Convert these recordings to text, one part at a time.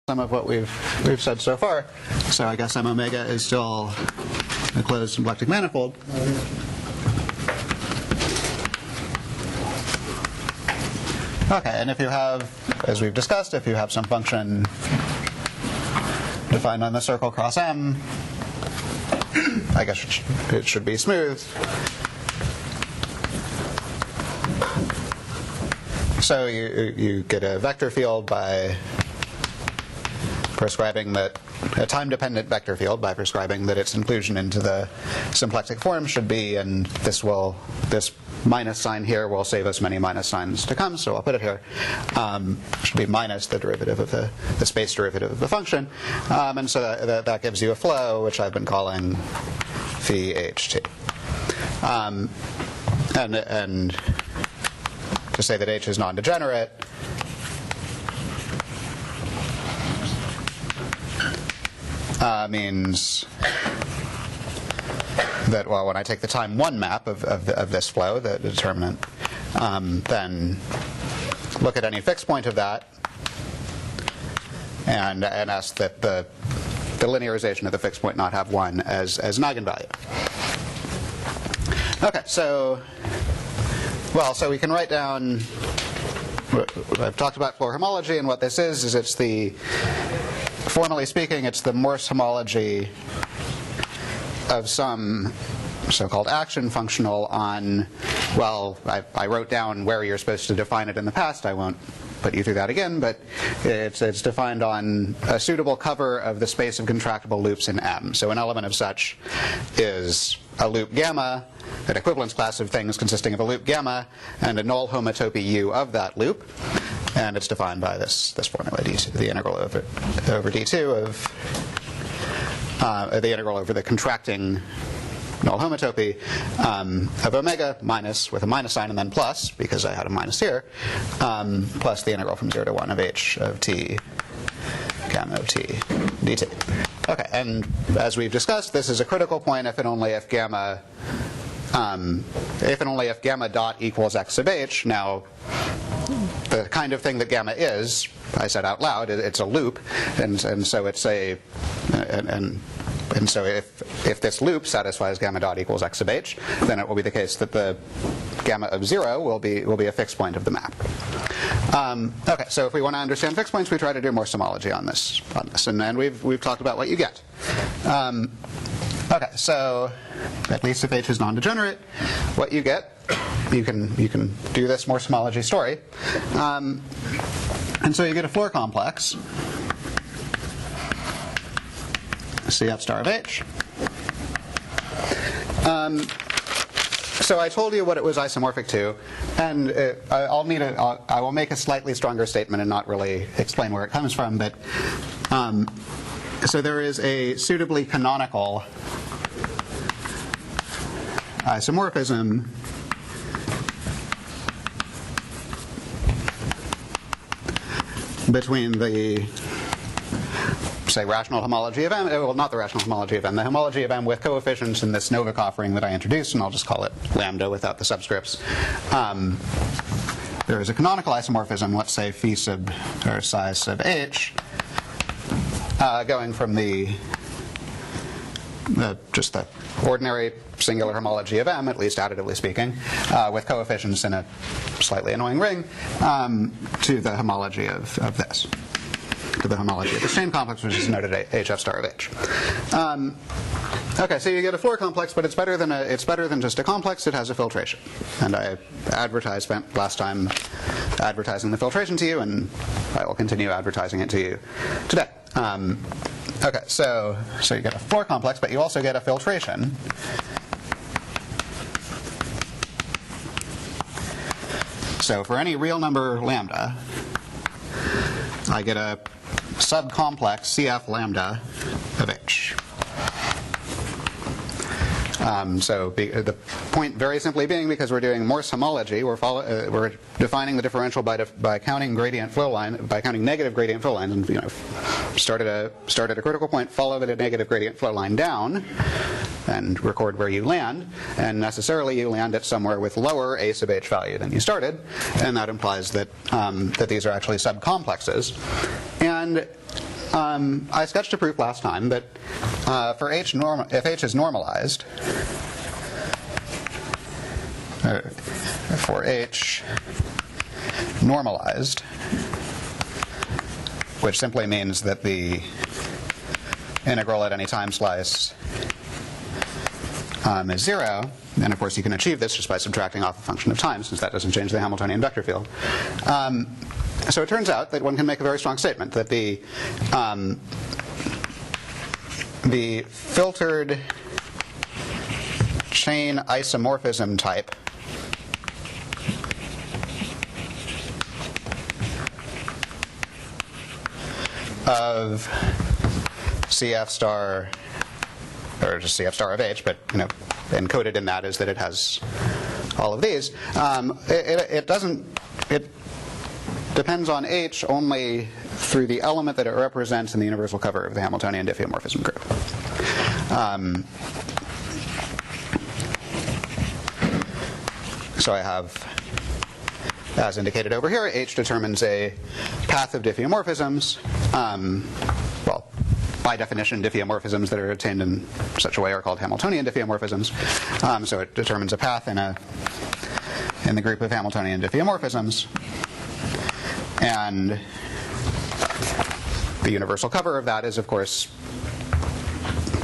some of what we've said so far. So I guess M omega is still a closed symplectic manifold. Okay, and if you have, as we've discussed, if you have some function defined on the circle cross M, I guess it should be smooth. So you get a vector field by prescribing that, a time-dependent vector field by prescribing that its inclusion into the symplectic form should be, and this minus sign here will save us many minus signs to come, so I'll put it here. Should be minus the derivative of the space derivative of the function. And so that gives you a flow, which I've been calling phi ht. And to say that h is non-degenerate, means that, well, when I take the time 1 map of this flow, the determinant, then look at any fixed point of that and ask that the linearization of the fixed point not have 1 as an eigenvalue. Okay, so we can write down, I've talked about Floor homology, and what this is it's the, formally speaking, it's the Morse homology of some so-called action functional on, well, I wrote down where you're supposed to define it in the past. I won't put you through that again, but it's defined on a suitable cover of the space of contractible loops in M. So an element of such is a loop gamma, an equivalence class of things consisting of a loop gamma and a null homotopy U of that loop. And it's defined by this formula, d2, the integral over d2 of the integral over the contracting null homotopy of omega minus, with a minus sign and then plus, because I had a minus here, plus the integral from 0 to 1 of h of t gamma of t dt. Okay, and as we've discussed, this is a critical point if and only if gamma dot equals x sub h. Now, the kind of thing that gamma is, I said out loud, it's a loop, and so it's a, and so if this loop satisfies gamma dot equals x sub h, then it will be the case that the gamma of 0 will be a fixed point of the map. Okay, so if we want to understand fixed points, we try to do Morse homology on this, and we've talked about what you get. Okay, so at least if h is non-degenerate, what you get, you can do this Morse homology story, and so you get a floor complex, Cf star of h. So I told you what it was isomorphic to, and I will make a slightly stronger statement and not really explain where it comes from, but so there is a suitably canonical isomorphism between the, say, rational homology of M, well, not the rational homology of M, the homology of M with coefficients in this Novikov ring that I introduced, and I'll just call it lambda without the subscripts. There is a canonical isomorphism, let's say phi sub, or psi sub h, going from just the ordinary singular homology of M, at least additively speaking, with coefficients in a slightly annoying ring, to the homology of this, to the homology of the chain complex, which is noted hf star of h. Okay, so you get a floor complex, but it's better than just a complex. It has a filtration, and I spent last time advertising the filtration to you, and I will continue advertising it to you today. Okay, so you get a floor complex, but you also get a filtration. So for any real number lambda, I get a subcomplex Cf lambda of h. So the point very simply being, because we're doing Morse homology, we're defining the differential by counting gradient flow line, by counting negative gradient flow lines, and start at a critical point, follow the negative gradient flow line down, and record where you land, and necessarily you land at somewhere with lower a sub h value than you started, and that implies that that these are actually subcomplexes. And I sketched a proof last time that for if H is normalized, for H normalized, which simply means that the integral at any time slice is 0, and of course you can achieve this just by subtracting off a function of time, since that doesn't change the Hamiltonian vector field. So it turns out that one can make a very strong statement that the filtered chain isomorphism type of CF star, or just CF star of H, but encoded in that is that it has all of these. It depends on H only through the element that it represents in the universal cover of the Hamiltonian diffeomorphism group. So I have, as indicated over here, H determines a path of diffeomorphisms. Well, by definition, diffeomorphisms that are obtained in such a way are called Hamiltonian diffeomorphisms. So it determines a path in the group of Hamiltonian diffeomorphisms. And the universal cover of that is, of course,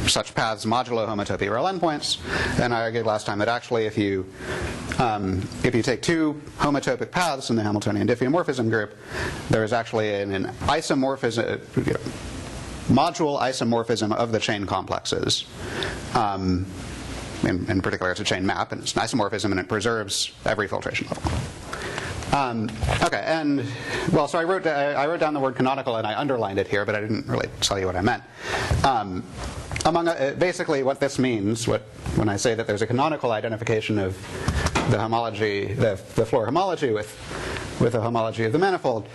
such paths modulo homotopy real endpoints. And I argued last time that actually if you take two homotopic paths in the Hamiltonian diffeomorphism group, there is actually an isomorphism, module isomorphism of the chain complexes. In particular, it's a chain map, and it's an isomorphism, and it preserves every filtration level. Okay, and well, so I wrote down the word canonical, and I underlined it here, but I didn't really tell you what I meant. Basically, what this means, when I say that there's a canonical identification of the homology, the Floer homology with the homology of the manifold,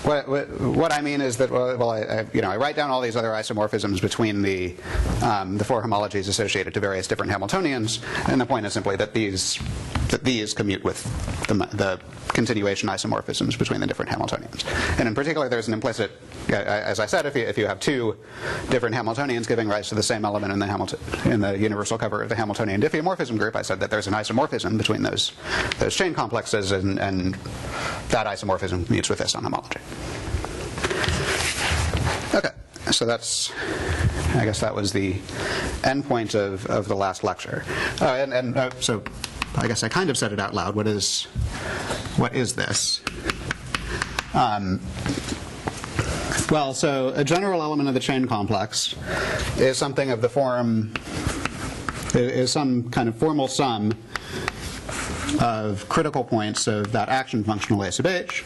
what I mean is that I write down all these other isomorphisms between the Floer homologies associated to various different Hamiltonians, and the point is simply that these commute with the continuation isomorphisms between the different Hamiltonians. And in particular, there's an implicit, as I said, if you have two different Hamiltonians giving rise to the same element in the universal cover of the Hamiltonian diffeomorphism group, I said that there's an isomorphism between those chain complexes, and that isomorphism commutes with this on homology. Okay, so I guess that was the end point of the last lecture. So I guess I kind of said it out loud. What is this? Well, so a general element of the chain complex is something of the form, is some kind of formal sum of critical points of that action functional A sub H.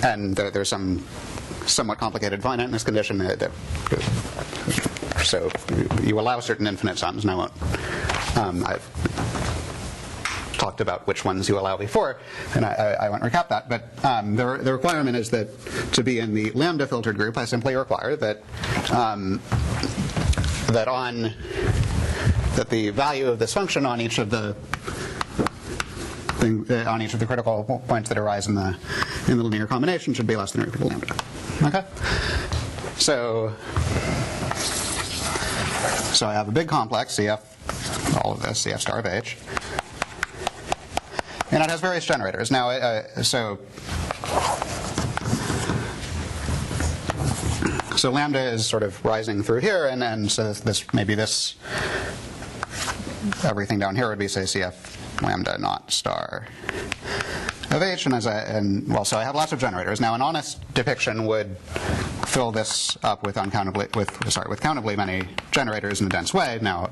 And there's some somewhat complicated finiteness condition so you allow certain infinite sums, and I won't. I've talked about which ones you allow before, and I won't recap that. But the requirement is that to be in the lambda filtered group, I simply require that that the value of this function on each of the critical points that arise in the linear combination should be less than or equal to lambda. Okay. So I have a big complex, CF, all of this, CF star of H. And it has various generators. Now, so lambda is sort of rising through here, and so this everything down here would be, say, CF lambda naught star of H, so I have lots of generators. Now, an honest depiction would fill this up with countably many generators in a dense way. Now,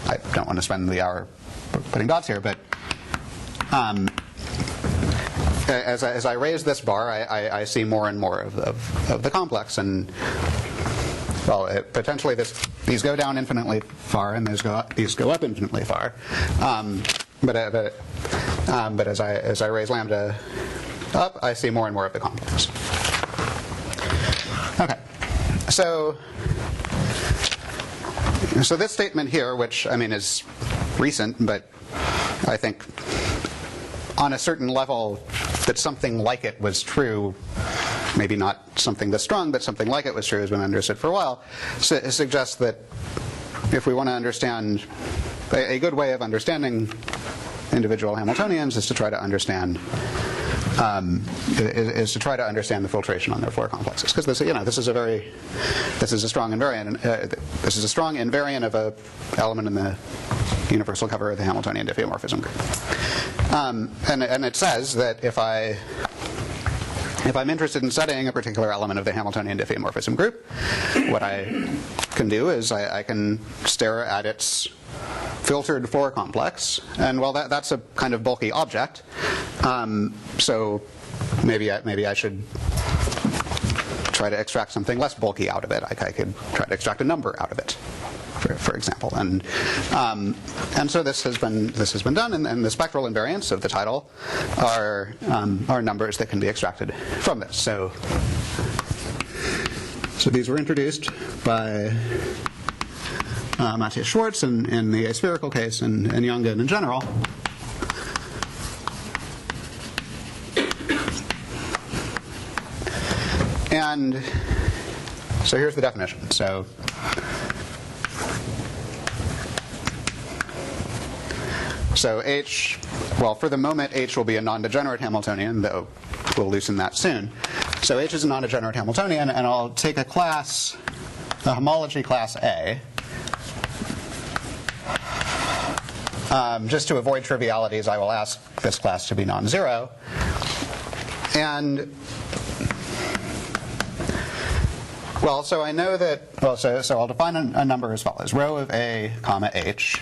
I don't want to spend the hour putting dots here, but as I raise this bar, I see more and more of the complex, and well, potentially these go down infinitely far, and these go up infinitely far. But as I raise lambda up, I see more and more of the complex. Okay, so this statement here, which I mean is recent, but I think on a certain level that something like it was true, maybe not something this strong, but something like it was true has been understood for a while, suggests that if we want to understand, a good way of understanding individual Hamiltonians is to try to understand the filtration on their Floer complexes, because this is a strong invariant of a element in the universal cover of the Hamiltonian diffeomorphism group. And it says that if I'm interested in studying a particular element of the Hamiltonian diffeomorphism group, what I can do is I can stare at its filtered Floer complex, and well, that's a kind of bulky object. So maybe I should try to extract something less bulky out of it. I could try to extract a number out of it, for example. And so this has been done, and the spectral invariants of the title are numbers that can be extracted from this. So these were introduced by Matthias Schwarz in the aspherical case and Youngen in general. And so here's the definition. So H, well, for the moment, H will be a non-degenerate Hamiltonian, though we'll loosen that soon. So H is a non-degenerate Hamiltonian, and I'll take a class, a homology class A. Just to avoid trivialities, I will ask this class to be non-zero. And well, so I know that, well, so I'll define a number as follows: rho of A, comma H.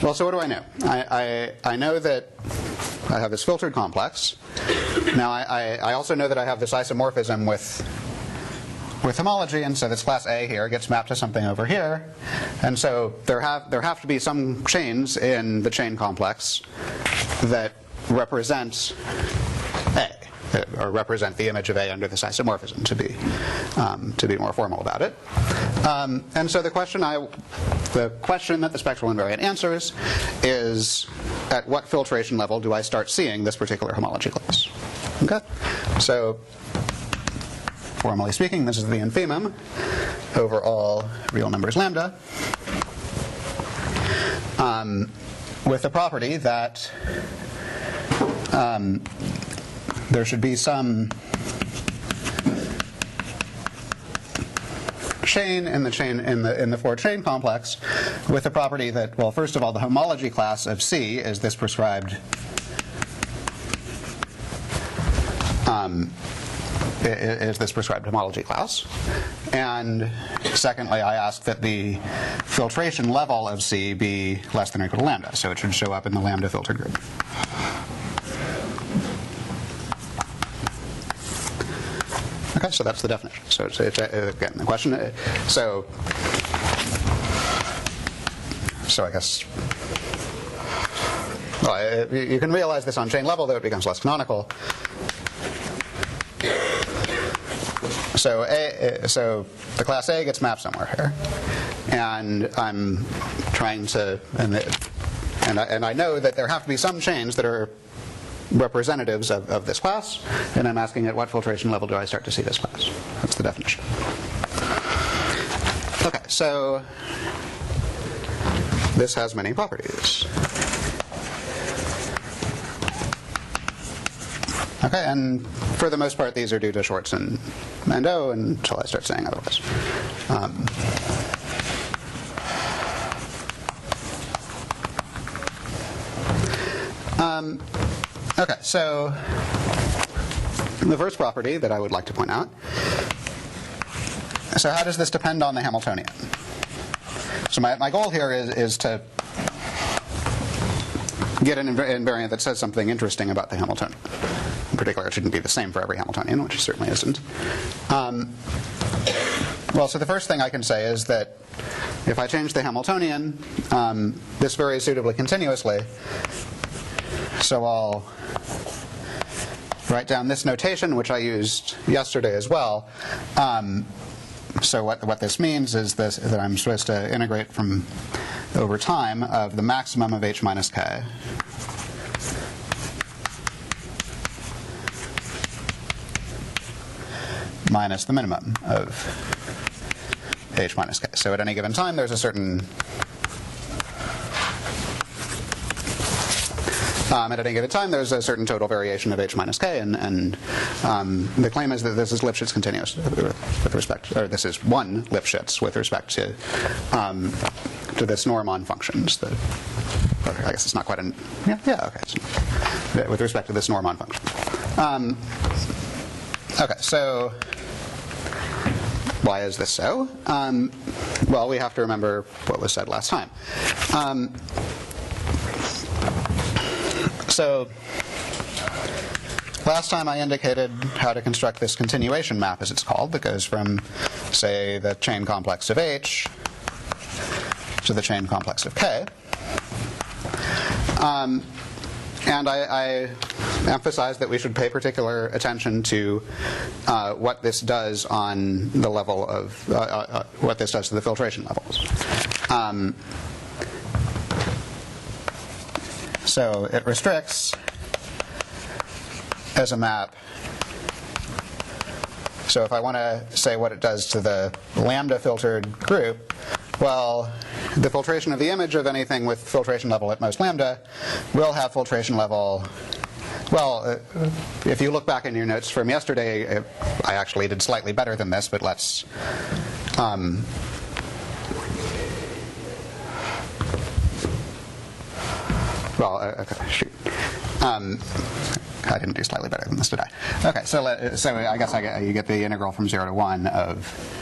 Well, so what do I know? I know that I have this filtered complex. Now, I also know that I have this isomorphism with homology, and so this class A here gets mapped to something over here. And so there have to be some chains in the chain complex that represent A, or represent the image of A under this isomorphism, to be more formal about it. And so the question that the spectral invariant answers is, at what filtration level do I start seeing this particular homology class? Okay, so formally speaking, this is the infimum over all real numbers lambda, with the property that there should be some chain in the Floer chain complex with the property that, well, first of all, the homology class of C is this prescribed homology class. And secondly, I ask that the filtration level of C be less than or equal to lambda, so it should show up in the lambda filtered group. Okay, so that's the definition. So it's again, the question, so I guess, well, you can realize this on chain level, though it becomes less canonical. So the class A gets mapped somewhere here, and I'm trying to, and I know that there have to be some chains that are representatives of this class, and I'm asking at what filtration level do I start to see this class. That's the definition. Okay, so this has many properties. Okay, and for the most part, these are due to Schwarz and Mandel until I start saying otherwise. Okay, so the first property that I would like to point out, so how does this depend on the Hamiltonian? So my goal here is to get an invariant that says something interesting about the Hamiltonian. In particular, it shouldn't be the same for every Hamiltonian, which it certainly isn't. Well, so the first thing I can say is that if I change the Hamiltonian, this varies suitably continuously. So I'll write down this notation, which I used yesterday as well. So what this means is that I'm supposed to integrate from over time of the maximum of h minus k minus the minimum of h minus k. So at any given time, there's a certain at any given time, there's a certain total variation of h minus k, and the claim is that this is Lipschitz continuous with respect, or this is one Lipschitz with respect to this norm on functions. I guess it's not quite an okay. With respect to this norm on function. Okay, so why is this so? Well, we have to remember what was said last time. So last time I indicated how to construct this continuation map, as it's called, that goes from, say, the chain complex of H to the chain complex of K. And I emphasized that we should pay particular attention to what this does on the level of what this does to the filtration levels. So it restricts as a map. So if I want to say what it does to the lambda filtered group, well, the filtration of the image of anything with filtration level at most lambda will have filtration level. Well, if you look back in your notes from yesterday, I actually did slightly better than this, but let's okay, shoot. I didn't do slightly better than this, did I? Okay, so I guess you get the integral from 0 to 1 of.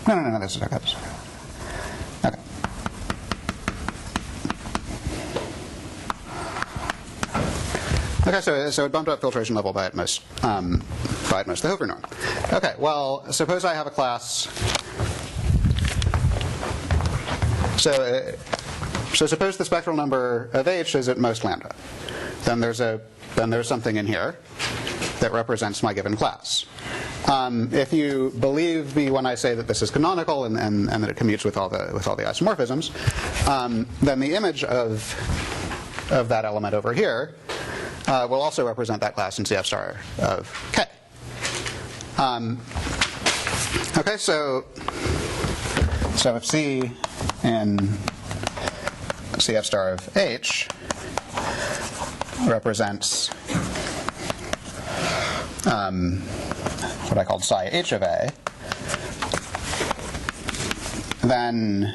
No, this is okay. Okay. Okay, so it bumped up filtration level by at most the Hofer norm. Okay, well, suppose I have a class. So suppose the spectral number of H is at most lambda. Then there's something in here that represents my given class. If you believe me when I say that this is canonical and that it commutes with all the isomorphisms, then the image of that element over here will also represent that class in CF star of K. Okay, so if C in CF star of H represents what I called psi H of A, then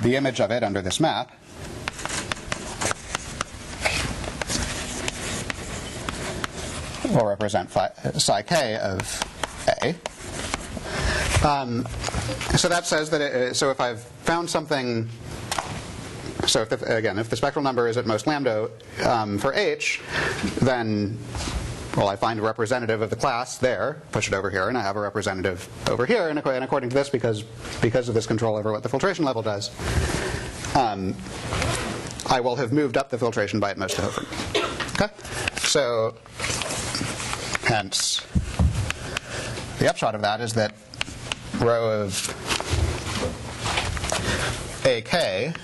the image of it under this map will represent psi K of A. So that says that so if I've found something, so if the spectral number is at most lambda for H, then I find a representative of the class there, push it over here, and I have a representative over here. And according to this, because of this control over what the filtration level does, I will have moved up the filtration by at most a Hofer. Okay, so hence the upshot of that is that rho of AK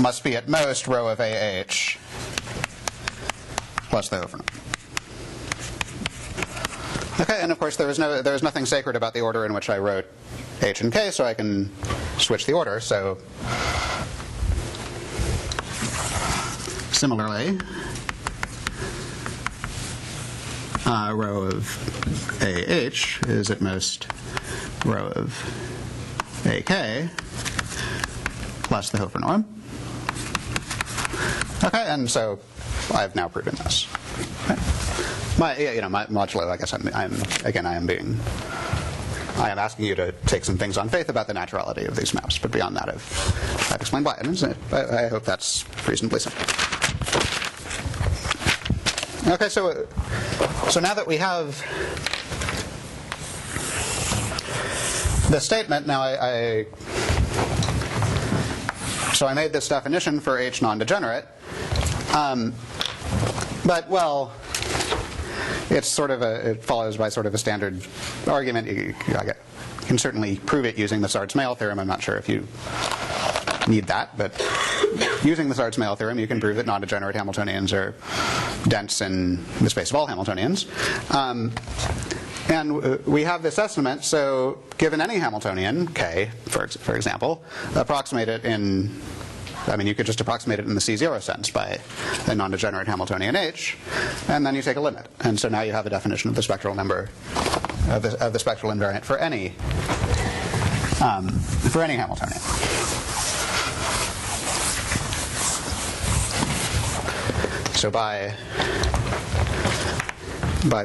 must be at most rho of AH plus the Hofer norm. Okay, and of course there is nothing sacred about the order in which I wrote H and K, so I can switch the order. So similarly, rho of AH is at most rho of AK plus the Hofer norm. Okay, and so I've now proven this. Okay. My modulo, I guess I am asking you to take some things on faith about the naturality of these maps, but beyond that, I've explained why. And I hope that's reasonably simple. Okay, so now that we have the statement, now I made this definition for H non-degenerate, but it's it follows by sort of a standard argument. You can certainly prove it using the Sard's-Mail theorem. I'm not sure if you need that, but using the Sardes-Mail theorem, you can prove that non-degenerate Hamiltonians are dense in the space of all Hamiltonians. And we have this estimate, so given any Hamiltonian, K, for example, approximate it in, I mean, you could just approximate it in the C0 sense by a non-degenerate Hamiltonian H, and then you take a limit. And so now you have a definition of the spectral number, of the spectral invariant for any Hamiltonian. So by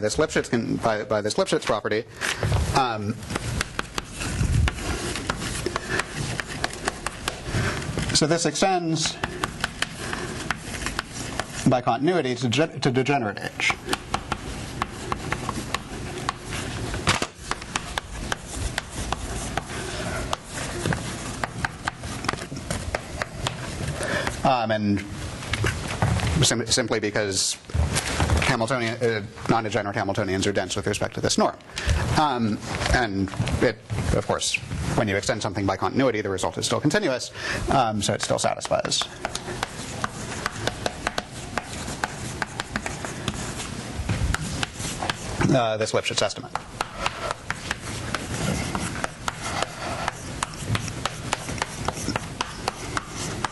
this Lipschitz property, so this extends by continuity to degenerate H. And simply because non-degenerate Hamiltonians are dense with respect to this norm. And it, of course, when you extend something by continuity, the result is still continuous, so it still satisfies this Lipschitz estimate.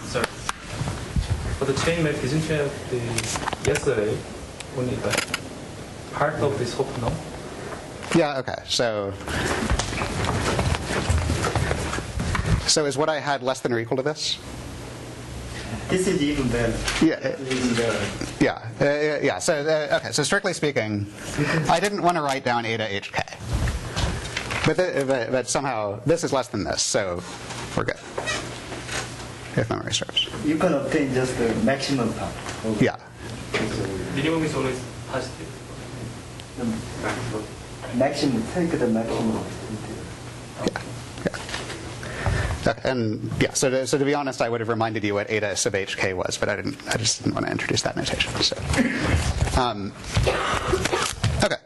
Sorry. For the chain map, didn't you have yesterday only the part of this hoop now? Yeah, okay. So is what I had less than or equal to this? This is even better. Yeah. Even better. Yeah. So okay. So strictly speaking, I didn't want to write down eta hk, but somehow this is less than this, so we're good. If memory serves. You can obtain just the maximum part. Okay. Yeah. Minimum is always positive. The maximum. Take the maximum. And yeah, so to be honest, I would have reminded you what eta sub hk was, but I just didn't want to introduce that notation. So, okay.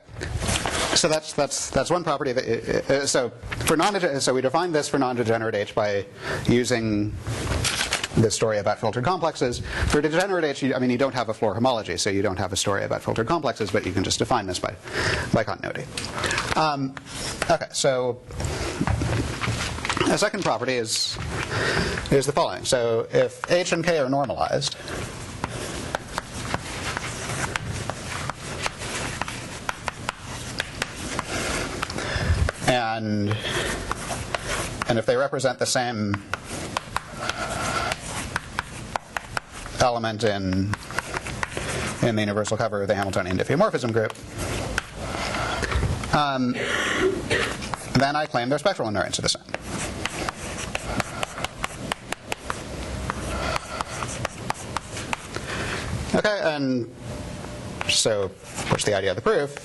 So that's one property that. So we define this for non-degenerate H by using this story about filtered complexes. For degenerate H, you don't have a Floor homology, so you don't have a story about filtered complexes, but you can just define this by continuity. Okay, so a second property is the following. So if H and K are normalized, and if they represent the same element in the universal cover of the Hamiltonian diffeomorphism group, then I claim their spectral invariants are the same. Okay, and so what's the idea of the proof?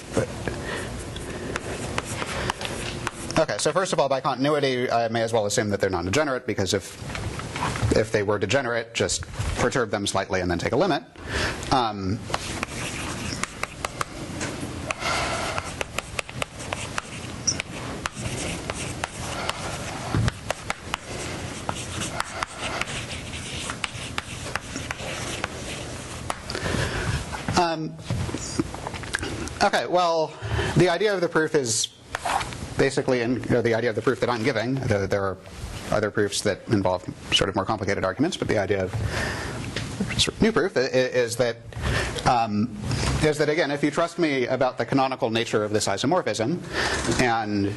Okay, so first of all, by continuity, I may as well assume that they're non-degenerate, because if they were degenerate, just perturb them slightly and then take a limit. Okay, well, the idea of the proof is basically the idea of the proof that I'm giving. There are other proofs that involve sort of more complicated arguments, but the idea of new proof is that again, if you trust me about the canonical nature of this isomorphism, and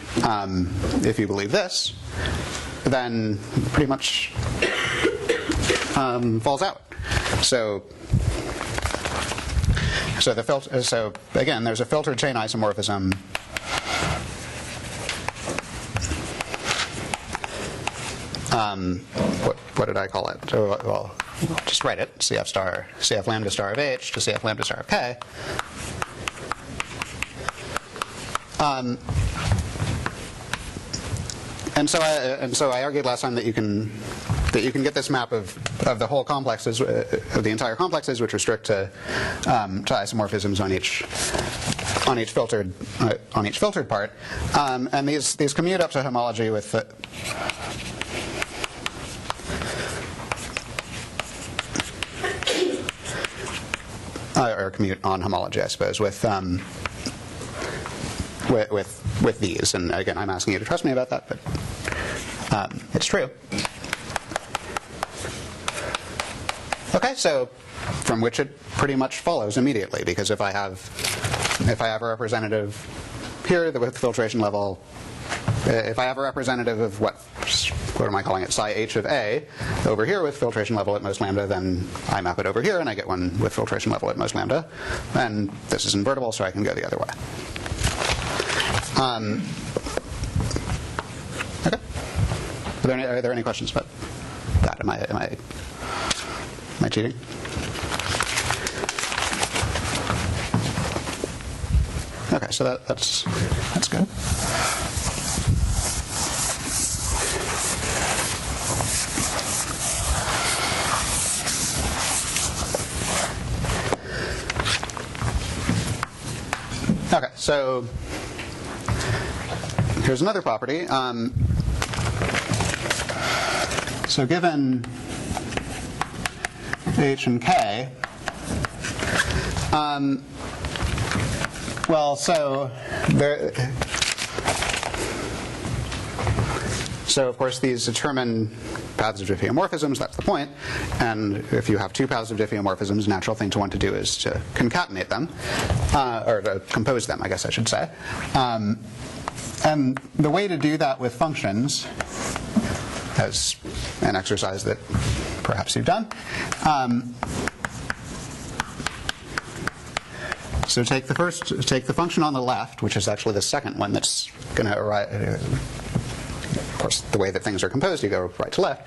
if you believe this, then pretty much falls out. So again, there's a filtered chain isomorphism. What did I call it? So, well, just write it. CF lambda star of H to CF lambda star of K. And so I argued last time that you can get this map of the whole complexes, of the entire complexes, which restrict to isomorphisms on each filtered part, and these commute up to homology with linear commute on homology, I suppose, with these. And again, I'm asking you to trust me about that, but it's true. Okay, so from which it pretty much follows immediately, because if I have a representative here with filtration level, if I have a representative of what am I calling it, psi h of A, over here with filtration level at most lambda, then I map it over here and I get one with filtration level at most lambda. And this is invertible, so I can go the other way. Okay. Are there any questions about that? Am I cheating? Okay, so that's good. Okay, so here's another property. So given H and K, well, so of course these determine paths of diffeomorphisms, that's the point. And if you have two paths of diffeomorphisms, the natural thing to want to do is to concatenate them, or to compose them, I guess I should say. And the way to do that with functions, as an exercise that perhaps you've done, so take the function on the left, which is actually the second one that's going to arrive. Of course, the way that things are composed, you go right to left.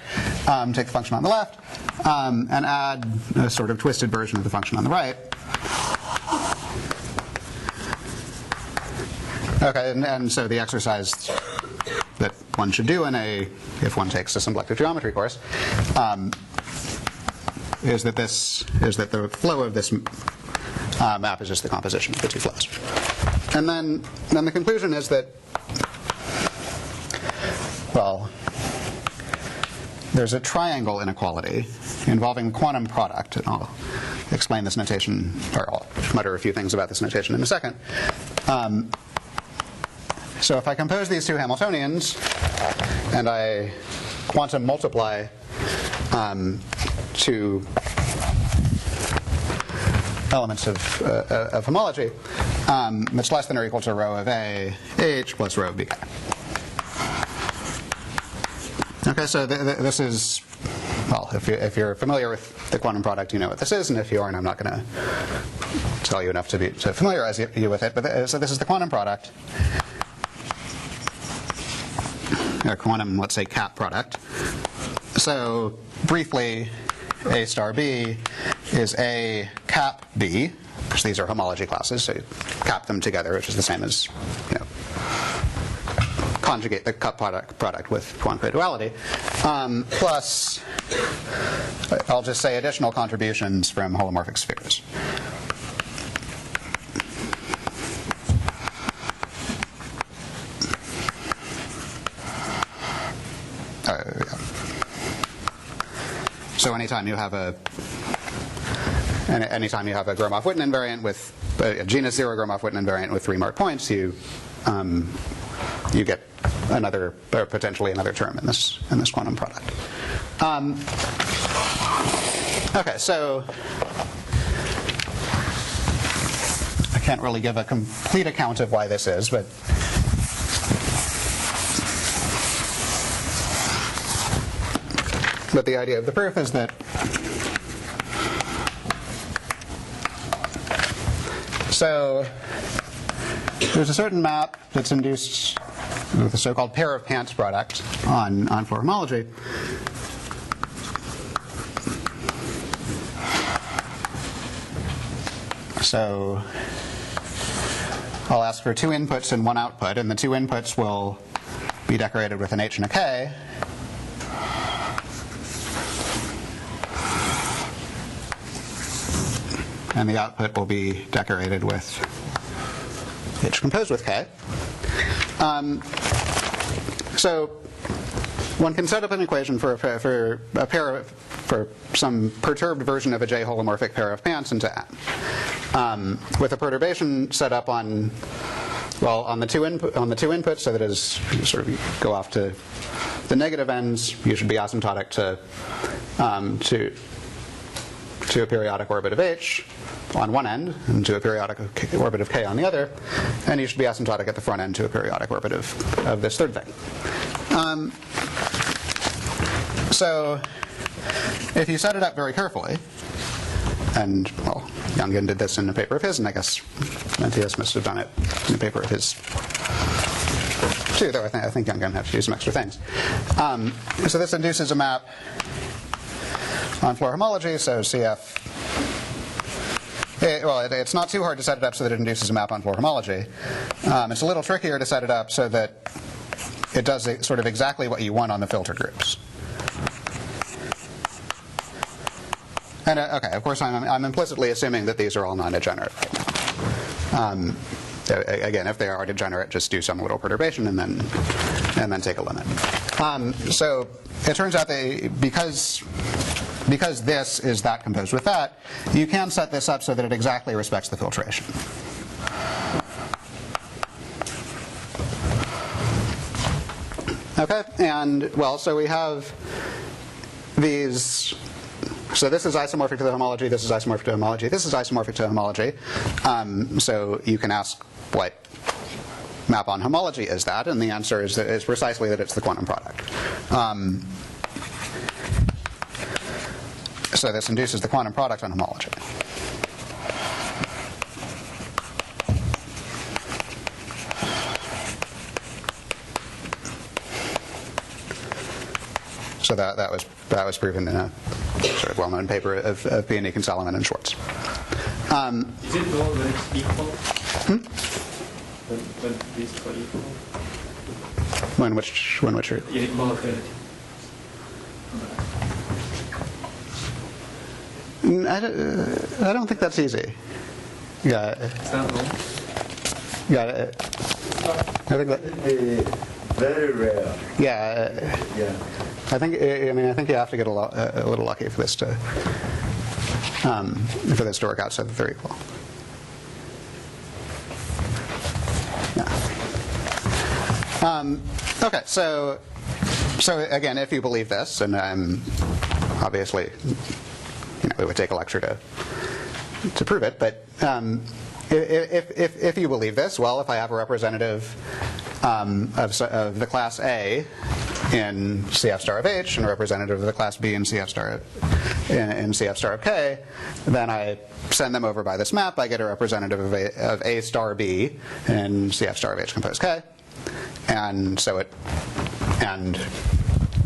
Take the function on the left and add a sort of twisted version of the function on the right. Okay, and so the exercise that one should do if one takes a symplectic geometry course, is that the flow of this map is just the composition of the two flows. And then the conclusion is that, well, there's a triangle inequality involving the quantum product, and I'll explain this notation, or I'll mutter a few things about this notation in a second. So if I compose these two Hamiltonians and I quantum multiply two elements of homology, it's less than or equal to rho of A H plus rho of B. Okay, so this is, well, if you're familiar with the quantum product, you know what this is, and if you aren't, I'm not going to tell you enough to familiarize you with it. But so this is the quantum product, a quantum, let's say, cap product. So briefly, A star B is A cap B, because these are homology classes, so you cap them together, which is the same as, conjugate the cup product with Poincare duality, plus, I'll just say, additional contributions from holomorphic spheres. So anytime you have a Gromov-Witten invariant with a genus 0 Gromov-Witten invariant with 3 marked points, you get another, or potentially another term in this quantum product. Okay, so I can't really give a complete account of why this is, but the idea of the proof is that so there's a certain map that's induced with a so-called pair of Pants product on floor homology. So I'll ask for 2 inputs and 1 output, and the 2 inputs will be decorated with an H and a K. And the output will be decorated with H composed with K. So one can set up an equation for some perturbed version of a J holomorphic pair of pants into N, with a perturbation set up on the two inputs, so that as you sort of go off to the negative ends, you should be asymptotic to a periodic orbit of H on one end and to a periodic orbit of K on the other, and you should be asymptotic at the front end to a periodic orbit of this third thing. So if you set it up very carefully, and well, Youngin did this in a paper of his, and I guess Mentius must have done it in a paper of his too, though I think Youngin had to do some extra things. So this induces a map on floor homology, so CF. It's not too hard to set it up so that it induces a map on floor homology. It's a little trickier to set it up so that it does sort of exactly what you want on the filter groups. And okay, of course, I'm implicitly assuming that these are all non-degenerate right now. Again, if they are degenerate, just do some little perturbation and then take a limit. So it turns out that because this is that composed with that, you can set this up so that it exactly respects the filtration. Okay, and well, so we have these. So this is isomorphic to the homology, this is isomorphic to homology, this is isomorphic to homology. So you can ask what map on homology is that, and the answer is precisely that it's the quantum product. So this induces the quantum product on homology. So that was proven in a sort of well-known paper of Pianik and Salomon and Schwartz. Is it known when it's equal? When these are equal? When which are Inequality. I don't think that's easy. Yeah. It's not known? Yeah. I think that. Very rare. Yeah. Yeah. I think you have to get a little lucky for this to work out so that they're equal. Yeah. Okay, so again, if you believe this, and obviously, it would take a lecture to prove it, but if you believe this, well, if I have a representative of the class A in CF star of H and a representative of the class B in CF star of K, then I send them over by this map. I get a representative of A star B in CF star of H composed K, and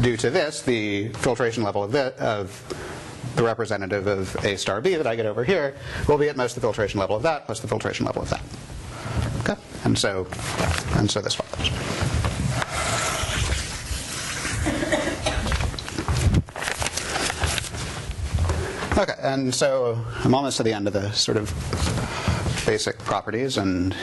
due to this, the filtration level of the representative of A star B that I get over here will be at most the filtration level of that plus the filtration level of that. Okay, and so this follows. Okay, and so I'm almost to the end of the sort of basic properties, and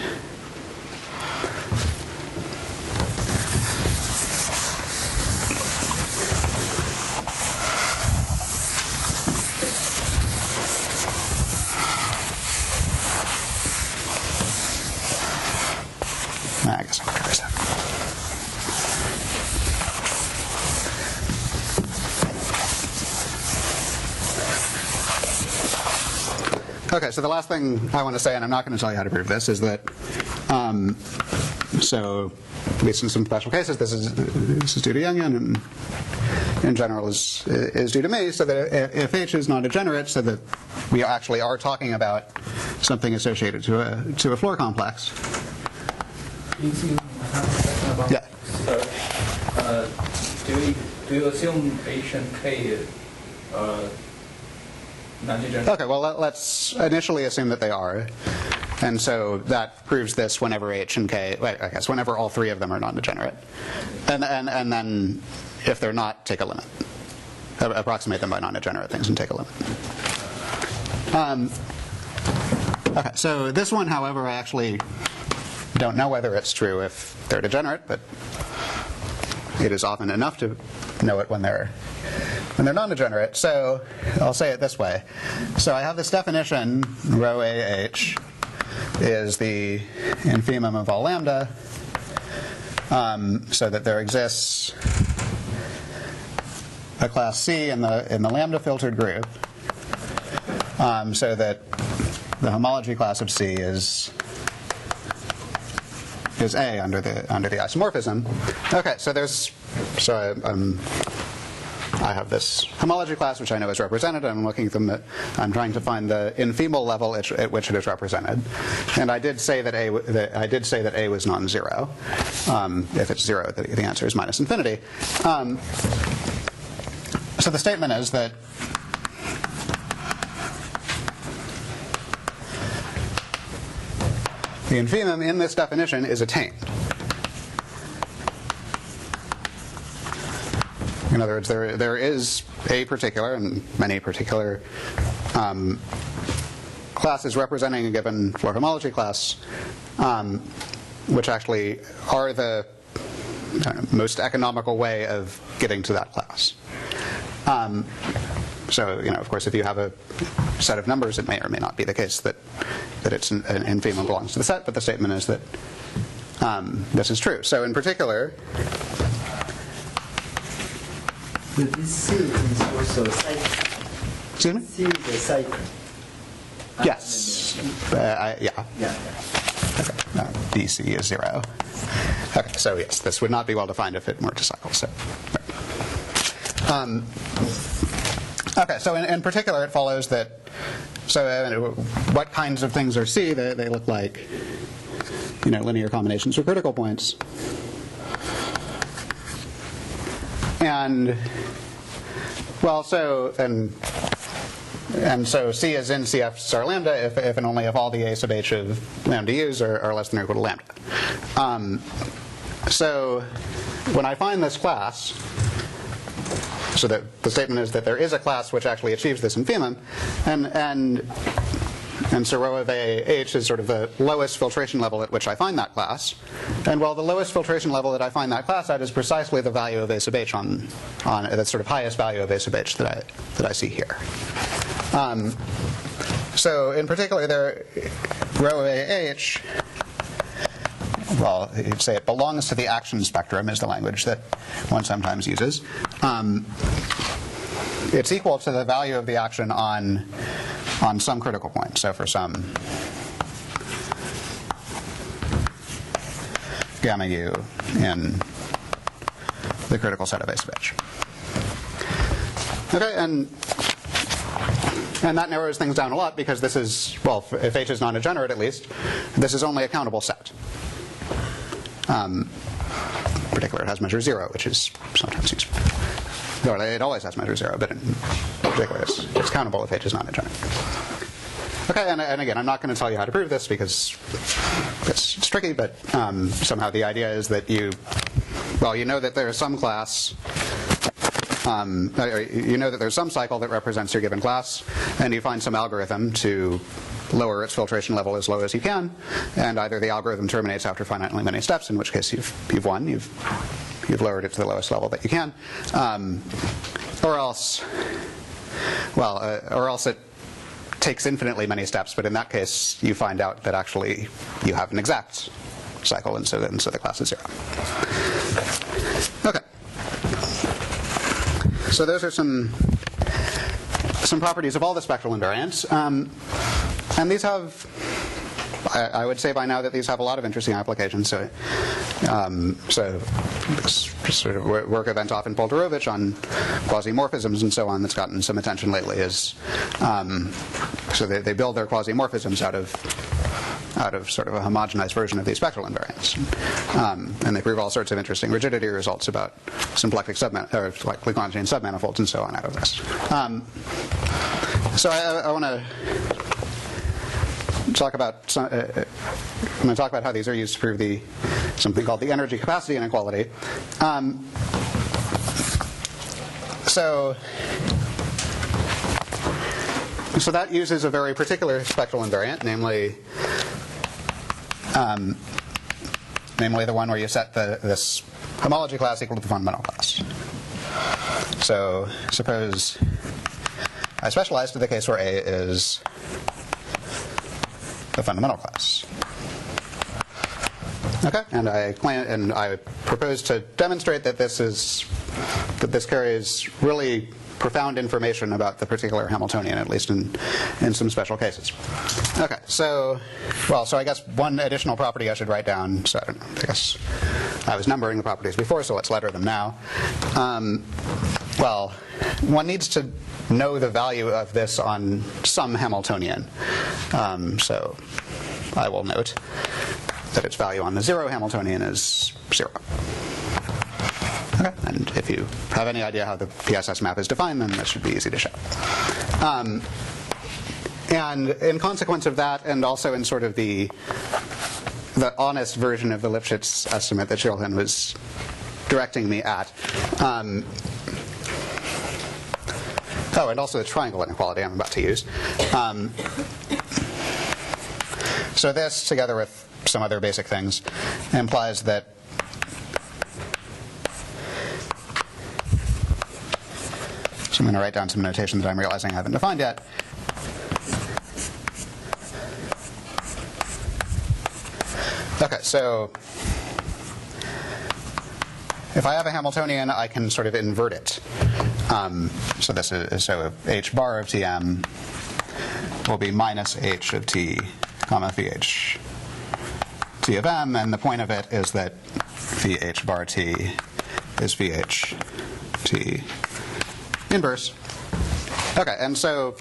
I guess I'll try that. Okay, so the last thing I want to say, and I'm not going to tell you how to prove this, is that so at least in some special cases, this is due to Youngin, and in general is due to me. So that if H is non-degenerate, so that we actually are talking about something associated to a floor complex. Yeah. So, do you assume H and K non-degenerate? Okay, well, let's initially assume that they are. And so that proves this whenever H and K, I guess whenever all three of them are non-degenerate. And then if they're not, take a limit. Approximate them by non-degenerate things and take a limit. Okay, so this one, however, I actually don't know whether it's true if they're degenerate, but it is often enough to know it when they're non-degenerate. So I'll say it this way. So I have this definition, rho AH is the infimum of all lambda, so that there exists a class C in the lambda filtered group, so that the homology class of C is A under the isomorphism. Okay, so I have this homology class which I know is represented. I'm looking at them. I'm trying to find the infemal level at which it is represented. And I did say that A was non-zero. If it's zero, the answer is minus infinity. So the statement is that the infimum in this definition is attained. In other words, there is a particular, and many particular, classes representing a given Floer homology class, which actually are the most economical way of getting to that class. So, of course, if you have a set of numbers, it may or may not be the case that it's an infimum belongs to the set, but the statement is that this is true. So, in particular, But this C is also a cycle. excuse me? C is a cycle. Yes. Yeah. Yeah. Okay. DC is 0. Okay. So yes, this would not be well defined if it weren't a cycle. So. Right. Okay. So in particular, it follows that. So what kinds of things are C? They look like linear combinations for critical points. And well, so C is in CF star lambda if and only if all the A sub h of lambda u's are less than or equal to lambda. So when I find this class, so that the statement is that there is a class which actually achieves this infimum, and so rho of AH is sort of the lowest filtration level at which I find that class. And well, the lowest filtration level that I find that class at is precisely the value of A sub h on the sort of highest value of A sub h that I see here. So in particular, rho of AH, well, you'd say it belongs to the action spectrum is the language that one sometimes uses. It's equal to the value of the action on some critical point. So for some gamma u in the critical set of A sub h. Okay, and that narrows things down a lot because this is, well, if h is non-degenerate at least, this is only a countable set. In particular, it has measure 0, which is sometimes useful. No, it always has measure 0, but in particular, it's countable if h is non-degenerate. Okay, and again, I'm not going to tell you how to prove this because it's tricky, but somehow the idea is that you know that there is some class, you know that there's some cycle that represents your given class, and you find some algorithm to lower its filtration level as low as you can, and either the algorithm terminates after finitely many steps, in which case you've won, you've lowered it to the lowest level that you can, or else it takes infinitely many steps, but in that case you find out that actually you have an exact cycle, and so the class is 0. Okay. So those are some properties of all the spectral invariants, and these have, I would say by now that these have a lot of interesting applications. So sort of work of Entov and Polterovich on quasimorphisms and so on that's gotten some attention lately is so they build their quasimorphisms out of sort of a homogenized version of these spectral invariants, and they prove all sorts of interesting rigidity results about symplectic or like Lagrangian submanifolds and so on out of this. So I want to talk about I'm going to talk about how these are used to prove something called the energy capacity inequality. So that uses a very particular spectral invariant, namely the one where you set this homology class equal to the fundamental class. So suppose I specialize to the case where A is the fundamental class. Okay, and I propose to demonstrate that this carries really profound information about the particular Hamiltonian, at least in some special cases. Okay, so I guess one additional property I should write down. So I guess I was numbering the properties before, so let's letter them now. Well, one needs to know the value of this on some Hamiltonian. So I will note that its value on the 0 Hamiltonian is 0. Okay. And if you have any idea how the PSS map is defined, then that should be easy to show. And in consequence of that, and also in sort of the honest version of the Lipschitz estimate that Shirley was directing me at, oh, and also the triangle inequality I'm about to use. So this, together with some other basic things, implies that so I'm going to write down some notation that I'm realizing I haven't defined yet. Okay, so if I have a Hamiltonian, I can sort of invert it. So this is h bar of Tm will be minus h of t, comma vh t of m, and the point of it is that vh bar t is vh t inverse. Okay, and so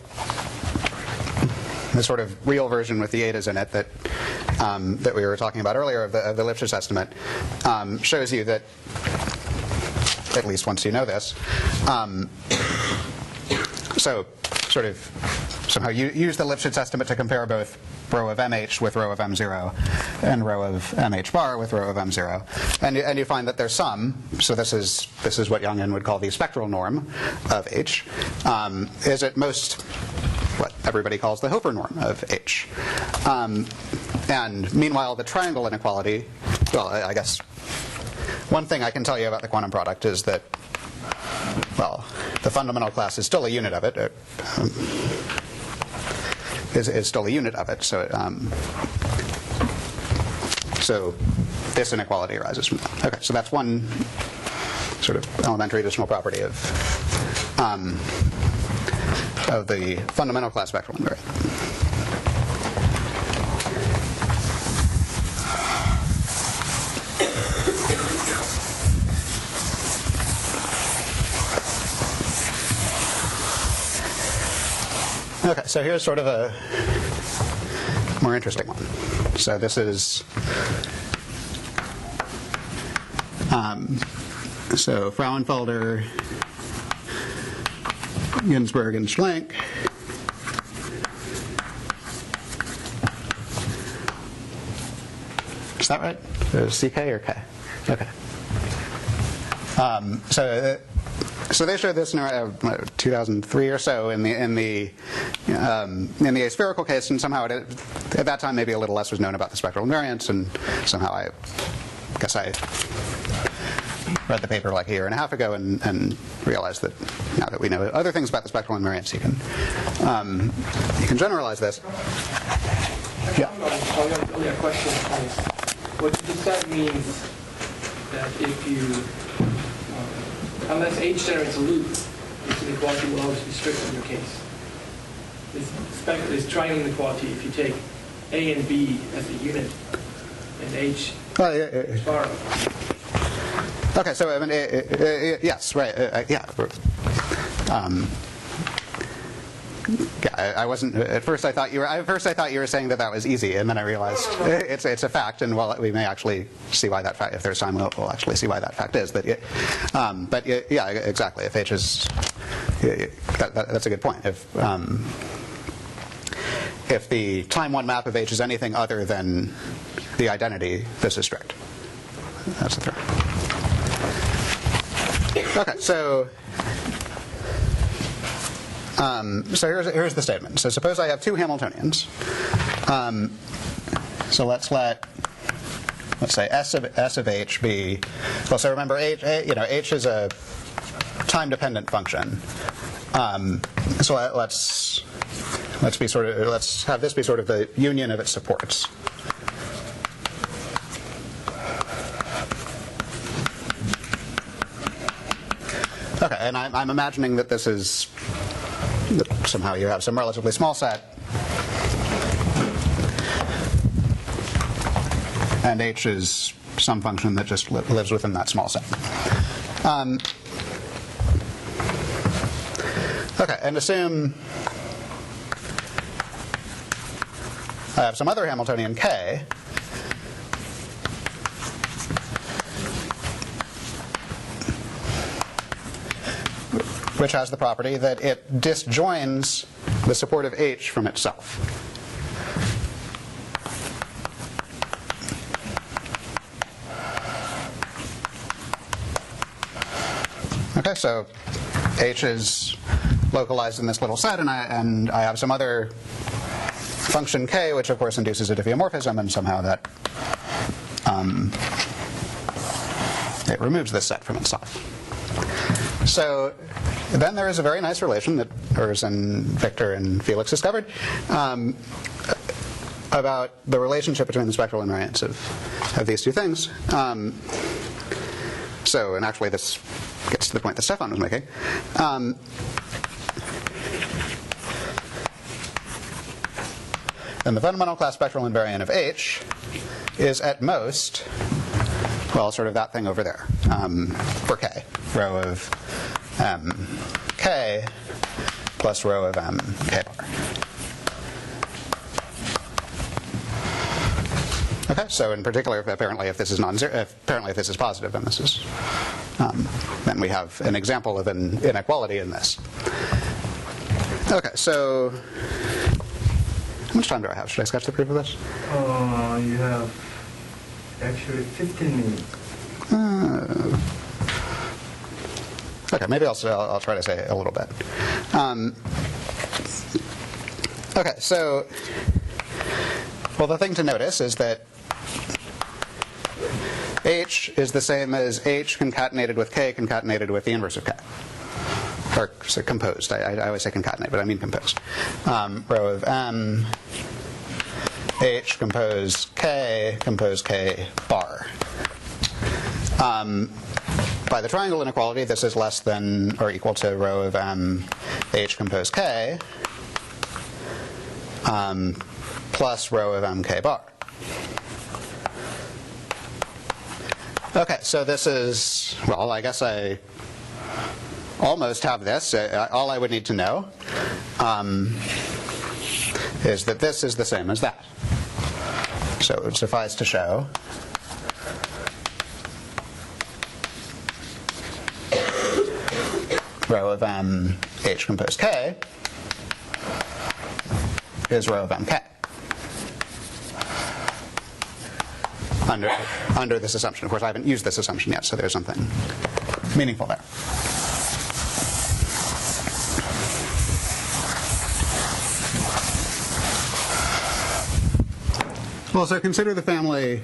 the sort of real version with the etas in it that we were talking about earlier of the Lipschitz estimate shows you that, at least once you know this, so sort of somehow you use the Lipschitz estimate to compare both row of mh with row of m0 and row of mh bar with row of m0, and you find that there's some. So this is what Youngin would call the spectral norm of h, is at most what everybody calls the Hofer norm of h. And meanwhile, the triangle inequality, well, I guess one thing I can tell you about the quantum product is that, well, the fundamental class is still a unit of it. Is still a unit of it. So so this inequality arises from that. Okay, so that's one sort of elementary additional property of the fundamental class spectral invariant. Okay, so here's sort of a more interesting one. So this is so Frauenfelder, Ginsburg, and Schlenk. Is that right? CK or K? Okay. So they showed this in 2003 or so in the aspherical case, and somehow at that time maybe a little less was known about the spectral invariants, and somehow I guess I read the paper like a year and a half ago and realized that now that we know other things about the spectral invariants, you can generalize this. Yeah. Only a question is, what does that mean that if you unless H generates a loop, this inequality will always be strict in your case. This triangle inequality, if you take A and B as a unit, and H bar. Okay, so I mean, yes, right, yeah. I wasn't at first. I thought you were saying that was easy, and then I realized it's a fact, and well, we may actually see why that fact. If there's time, we'll actually see why that fact is. But yeah, exactly. If H is, that's a good point. If the time one map of H is anything other than the identity, this is strict. That's the theorem. Okay, so. So here's the statement. So suppose I have two Hamiltonians. So let's say S of H be, well, so remember H is a time-dependent function. So let's have this be sort of the union of its supports. Okay, and I'm imagining that this is that somehow you have some relatively small set, and H is some function that just lives within that small set. Okay, and assume I have some other Hamiltonian K, which has the property that it disjoins the support of H from itself. Okay, so H is localized in this little set, and I have some other function K, which of course induces a diffeomorphism, and somehow that it removes this set from itself. So then there is a very nice relation that Urs and Victor and Felix discovered about the relationship between the spectral invariants of these two things. And actually this gets to the point that Stefan was making. And the fundamental class spectral invariant of H is at most, well, sort of that thing over there for K, row of K plus row of K bar. Okay, so in particular, apparently if this is non-zero, apparently if this is positive, then this is, then we have an example of an inequality in this. Okay, so how much time do I have? Should I sketch the proof of this? You have actually 15 minutes. Okay, maybe I'll try to say a little bit. Okay, so, well, the thing to notice is that H is the same as H concatenated with K concatenated with the inverse of K. Or so composed. I always say concatenate, but I mean composed. Row of M, H compose K bar. By the triangle inequality, this is less than or equal to row of M, H compose K, plus row of M K bar. Okay, so this is, well, I guess I almost have this. All I would need to know is that this is the same as that. So it would suffice to show row of M H compose K is row of MK. Under this assumption. Of course, I haven't used this assumption yet, so there's something meaningful there. Well, so consider the family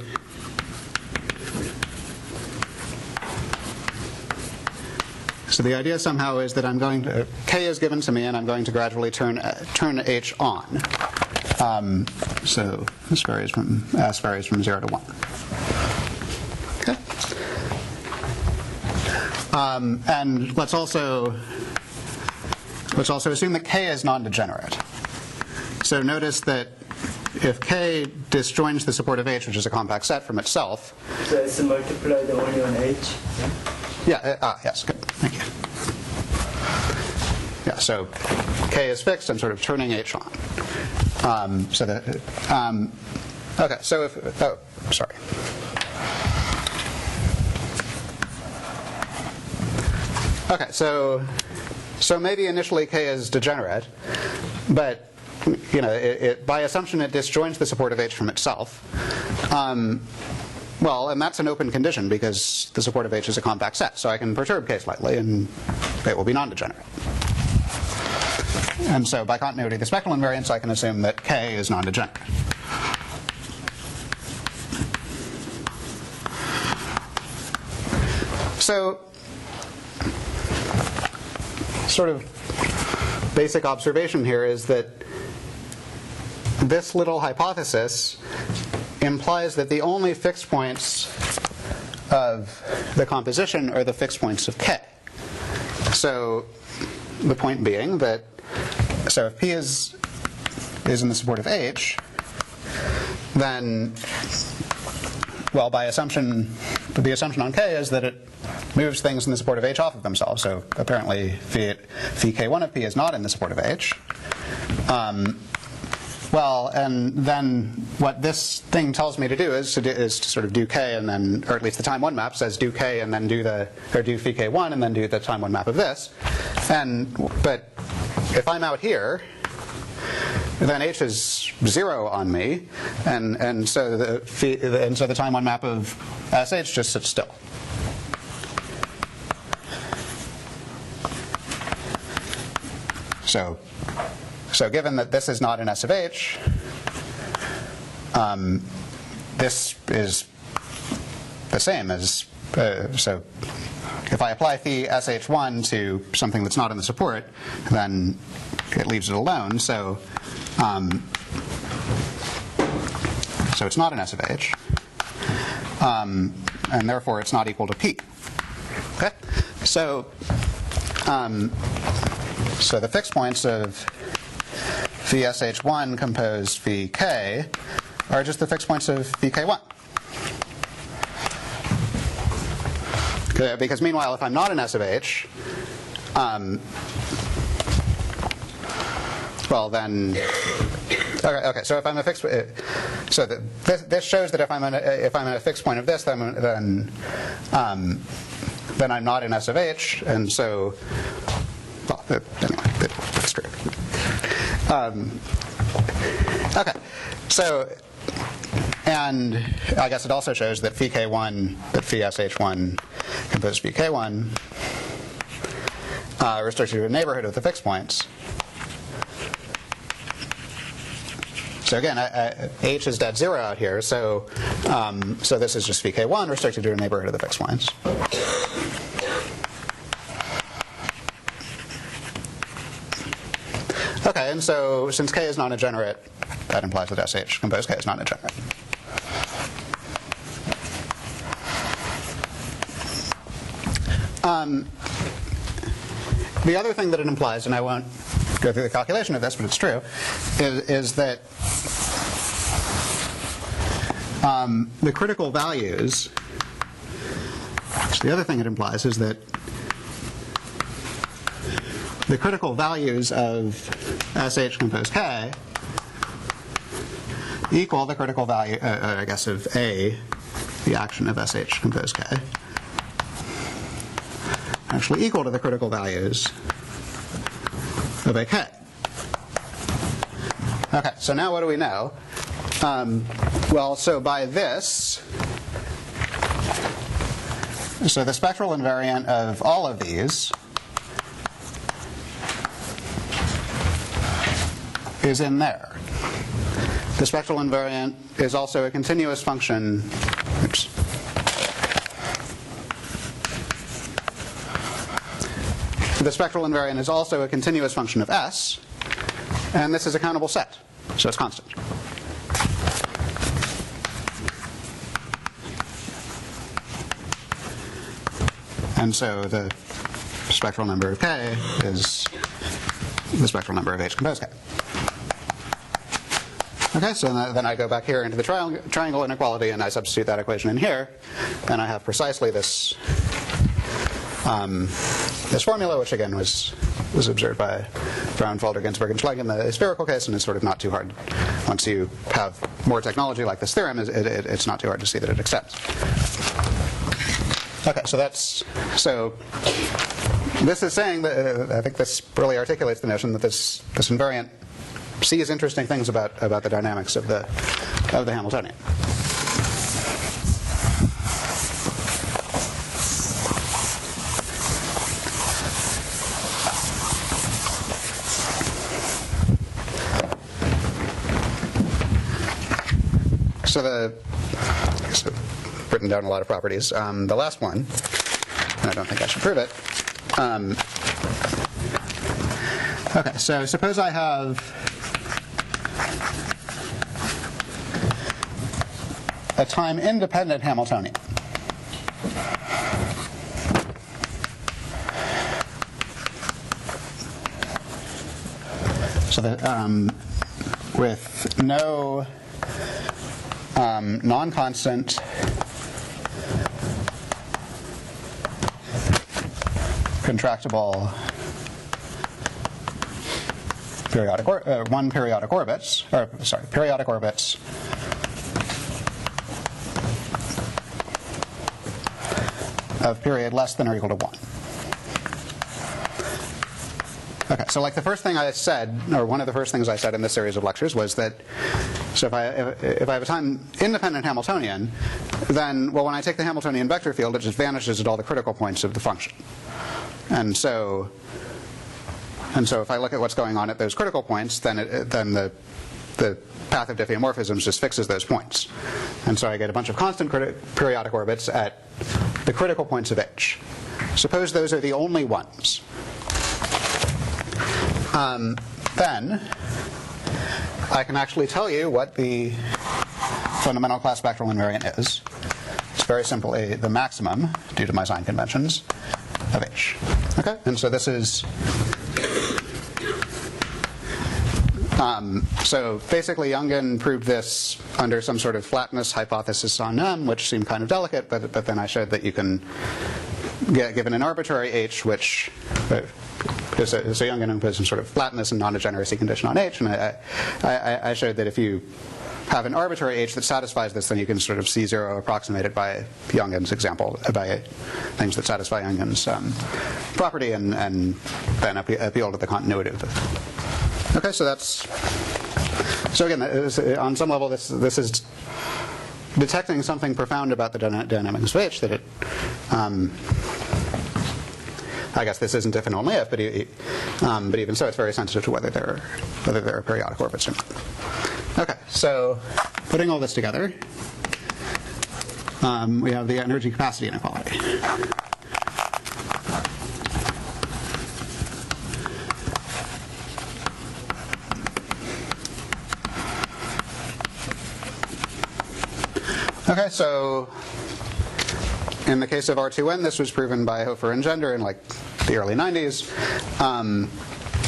so the idea somehow is that I'm going to, K is given to me and I'm going to gradually turn H on. So this varies from, S varies from 0 to 1. Okay. And let's also assume that K is non-degenerate. So notice that if K disjoins the support of H, which is a compact set from itself. So it's multiplied only on H? Yeah, yes, good, thank you. Yeah, so K is fixed, I'm sort of turning H on. Okay, so if, oh, sorry. Okay, so maybe initially K is degenerate, but you know, by assumption it disjoins the support of H from itself. Well, and that's an open condition because the support of H is a compact set, so I can perturb K slightly and it will be non-degenerate. And so by continuity of the spectral invariants, I can assume that K is non-degenerate. So sort of basic observation here is that this little hypothesis implies that the only fixed points of the composition are the fixed points of K. So the point being that, so if P is in the support of H, then, well, by assumption, the assumption on K is that it moves things in the support of H off of themselves. So apparently phi K1 of P is not in the support of H. Well, and then what this thing tells me to do is to sort of do K and then, or at least the time one map says do K and then do phi K1 and then do the time one map of this. But if I'm out here, then H is 0 on me, and so the time one map of SH just sits still. So given that this is not an S of H, this is the same as, so if I apply phi SH1 to something that's not in the support, then it leaves it alone. So it's not an S of H, and therefore it's not equal to P. Okay, so the fixed points of phi SH1 composed phi K are just the fixed points of phi K1. Okay, because meanwhile, if I'm not an S of H, well then, okay. So if I'm a fixed, so this shows that if I'm at a fixed point of this, then I'm not an S of H, and so, well, anyway, that's true. Okay, so, and I guess it also shows that phi K1, that phi SH1 composed phi K1 restricted to a neighborhood of the fixed points. So again, H is dead 0 out here, so this is just phi K1 restricted to a neighborhood of the fixed points. Okay, and so since K is non-degenerate, that implies that SH composed K is non-degenerate. The other thing that it implies, and I won't go through the calculation of this, but it's true, is that the critical values, the other thing it implies is that the critical values of SH composed K equal the critical value, I guess, of A, the action of SH composed K, actually equal to the critical values of AK. Okay, so now what do we know? Well, so by this, so the spectral invariant of all of these is in there. The spectral invariant is also a continuous function. Oops. The spectral invariant is also a continuous function of S, and this is a countable set, so it's constant. And so the spectral number of K is the spectral number of H composed K. Okay, so then I go back here into the triangle inequality and I substitute that equation in here, and I have precisely this this formula, which again was observed by Brown, Falder, Ginsburg, and Schlegel in the spherical case, and it's sort of not too hard. Once you have more technology like this theorem, it's not too hard to see that it accepts. Okay, so this is saying that I think this really articulates the notion that this invariant sees interesting things about the dynamics of the Hamiltonian. So I've written down a lot of properties. The last one, and I don't think I should prove it, Okay, so suppose I have a time-independent Hamiltonian. So that with no non-constant contractible periodic periodic orbits of period less than or equal to 1. Okay, so like the first thing I said, or one of the first things I said in this series of lectures was that, so if I have a time-independent Hamiltonian, then, well, when I take the Hamiltonian vector field, it just vanishes at all the critical points of the function. And so if I look at what's going on at those critical points, then the path of diffeomorphisms just fixes those points. And so I get a bunch of constant periodic orbits at the critical points of H. Suppose those are the only ones. Then I can actually tell you what the fundamental class spectral invariant is. It's very simply the maximum, due to my sign conventions, of H. Okay? And so this is... so basically Jungen proved this under some sort of flatness hypothesis on M, which seemed kind of delicate, but then I showed that you can get given an arbitrary H, which... so Jungen imposed some sort of flatness and non-degeneracy condition on H, and I showed that if you have an arbitrary H that satisfies this, then you can sort of C0 approximate it by Jungen's example, by things that satisfy Jungen's property, and then appeal to the continuity of this. Okay, so that's... So again, on some level, this is detecting something profound about the dynamics of H, that it... I guess this isn't if and only if, but even so, it's very sensitive to whether there are periodic orbits or not. Okay, so putting all this together, we have the energy capacity inequality. Okay, so in the case of R2N, this was proven by Hofer and Gender in like the early 90s.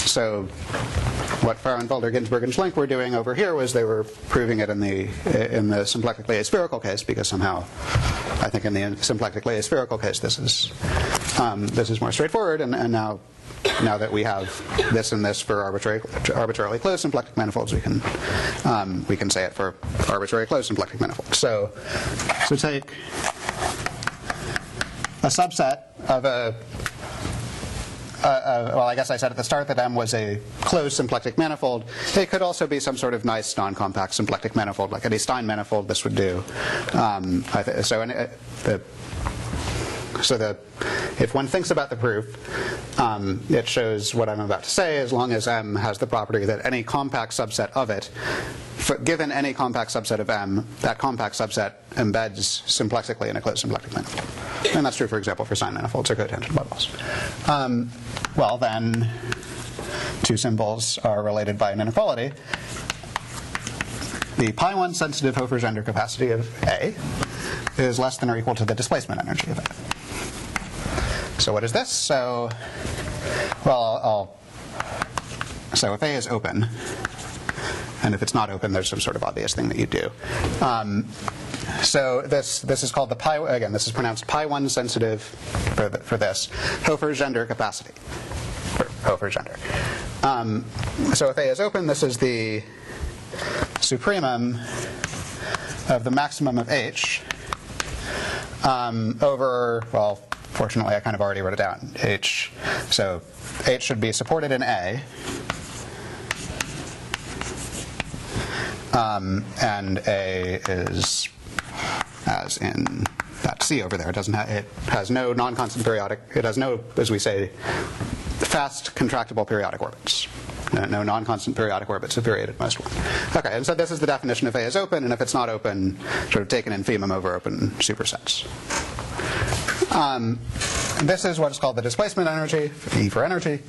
So what Frauenfelder, Ginsburg, and Schlenk were doing over here was they were proving it in the symplectically aspherical case, because somehow I think in the symplectically aspherical case this is more straightforward. And now that we have this and this for arbitrarily closed symplectic manifolds, we can say it for arbitrarily closed symplectic manifolds. So take a subset of a well, I guess I said at the start that M was a closed symplectic manifold. It could also be some sort of nice non-compact symplectic manifold, like any Stein manifold. This would do. If one thinks about the proof, it shows what I'm about to say, as long as M has the property that any compact subset of it, given any compact subset of M, that compact subset embeds symplectically in a closed symplectic manifold. And that's true, for example, for Stein manifolds or cotangent bubbles. Well, then, two symbols are related by an inequality. The pi1 sensitive Hofer-Gender capacity of A is less than or equal to the displacement energy of A. So what is this? So, well, so if A is open, and if it's not open, there's some sort of obvious thing that you do. So this is called the pi. Again, this is pronounced pi1 sensitive for this Hofer-Gender capacity. Hofer-Gender. So if A is open, this is the supremum of the maximum of H over, well, fortunately I kind of already wrote it down, H. So H should be supported in A. And A is, as in that C over there, it has no non-constant periodic, it has no, as we say, fast contractible periodic orbits. No non-constant periodic orbits of period at most one. Okay, and so this is the definition if A is open, and if it's not open, sort of take an infimum over open supersets. this is what's called the displacement energy, E for energy.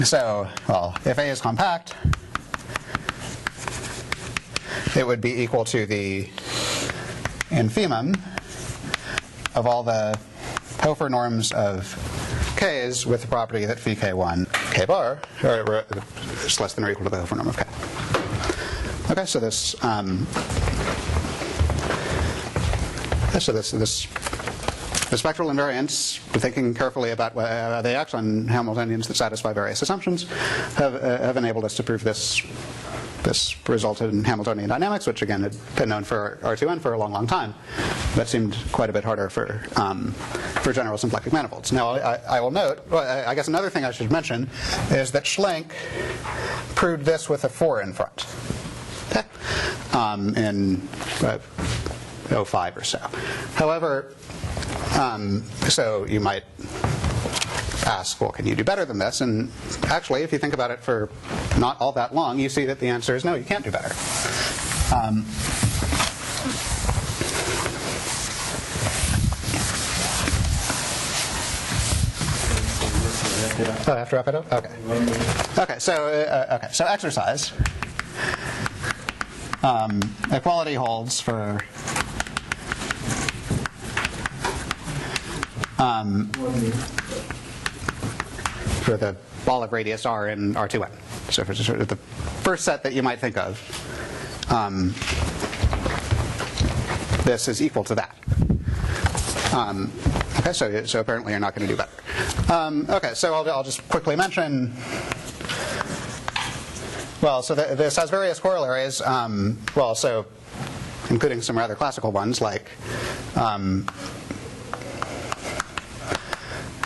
So, well, if A is compact, it would be equal to the infimum of all the Hofer norms of k's with the property that phi k1 k bar is less than or equal to the Hofer norm of k. Okay, so this the spectral invariants, thinking carefully about they act on Hamiltonians that satisfy various assumptions, have enabled us to prove this resulted in Hamiltonian dynamics, which again had been known for R2n for a long, long time. That seemed quite a bit harder for general symplectic manifolds. Now, I will note, I guess another thing I should mention is that Schlenk proved this with a 4 in front. Okay? In 05 or so. However, so you might ask, well, can you do better than this? And actually, if you think about it for not all that long, you see that the answer is no, you can't do better. Oh, I have to wrap it up? Okay. Okay, so exercise. Equality holds for the ball of radius r in R2n. So for the first set that you might think of, this is equal to that. Okay, so apparently you're not going to do better. Okay, so I'll just quickly mention. Well, so this has various corollaries. Well, so including some rather classical ones like.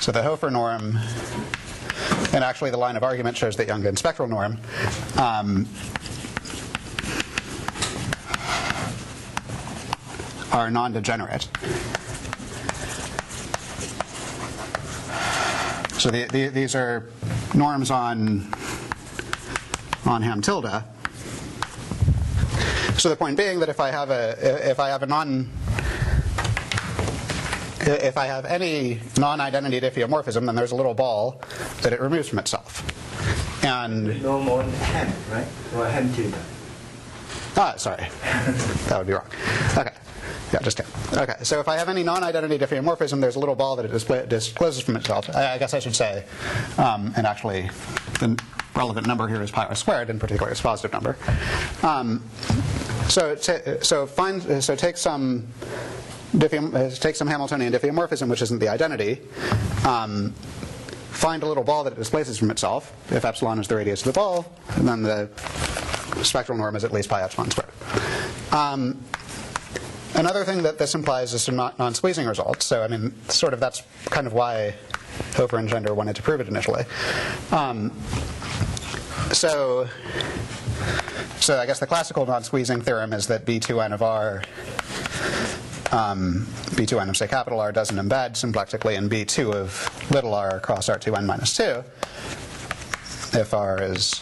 So the Hofer norm, and actually the line of argument shows that Young and spectral norm are non-degenerate. So these are norms on Ham tilde. So the point being that if I have any non-identity diffeomorphism, then there's a little ball that it removes from itself. And No more than Ham, right? Or Ham tilde. Sorry, that would be wrong. Okay, yeah, just Ham. Okay, so if I have any non-identity diffeomorphism, there's a little ball that it discloses from itself. I guess I should say, and actually, the relevant number here is pi r squared. In particular, it's a positive number. So take some Hamiltonian diffeomorphism, which isn't the identity. Find a little ball that it displaces from itself. If epsilon is the radius of the ball, and then the spectral norm is at least pi epsilon squared. Another thing that this implies is some non-squeezing results. So I mean, sort of that's kind of why Hofer and Gender wanted to prove it initially. So I guess the classical non-squeezing theorem is that B2n of R, B2n of say capital R doesn't embed symplectically in B2 of little r across R2n minus 2 if R is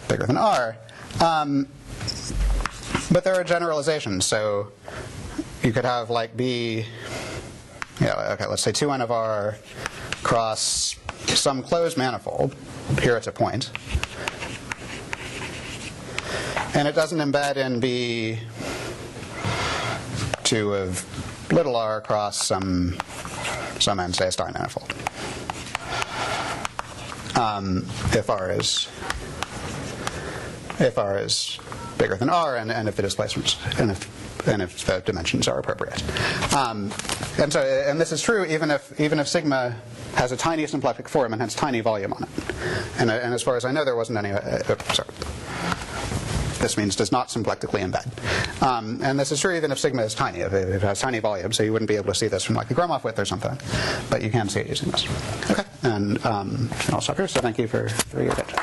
bigger than R. But there are generalizations. So you could have like B, okay, let's say 2n of R cross some closed manifold. Here it's a point. And it doesn't embed in B2 of little r across some n, say a star manifold. If R is bigger than R, and if the displacements and if the dimensions are appropriate. And this is true even if sigma has a tiny symplectic form and has tiny volume on it. And as far as I know, there wasn't any. Sorry. This means does not symplectically embed. And this is true even if sigma is tiny, if it has tiny volume, so you wouldn't be able to see this from like a Gromov width or something. But you can see it using this. Okay, and I'll stop here, so thank you for your attention.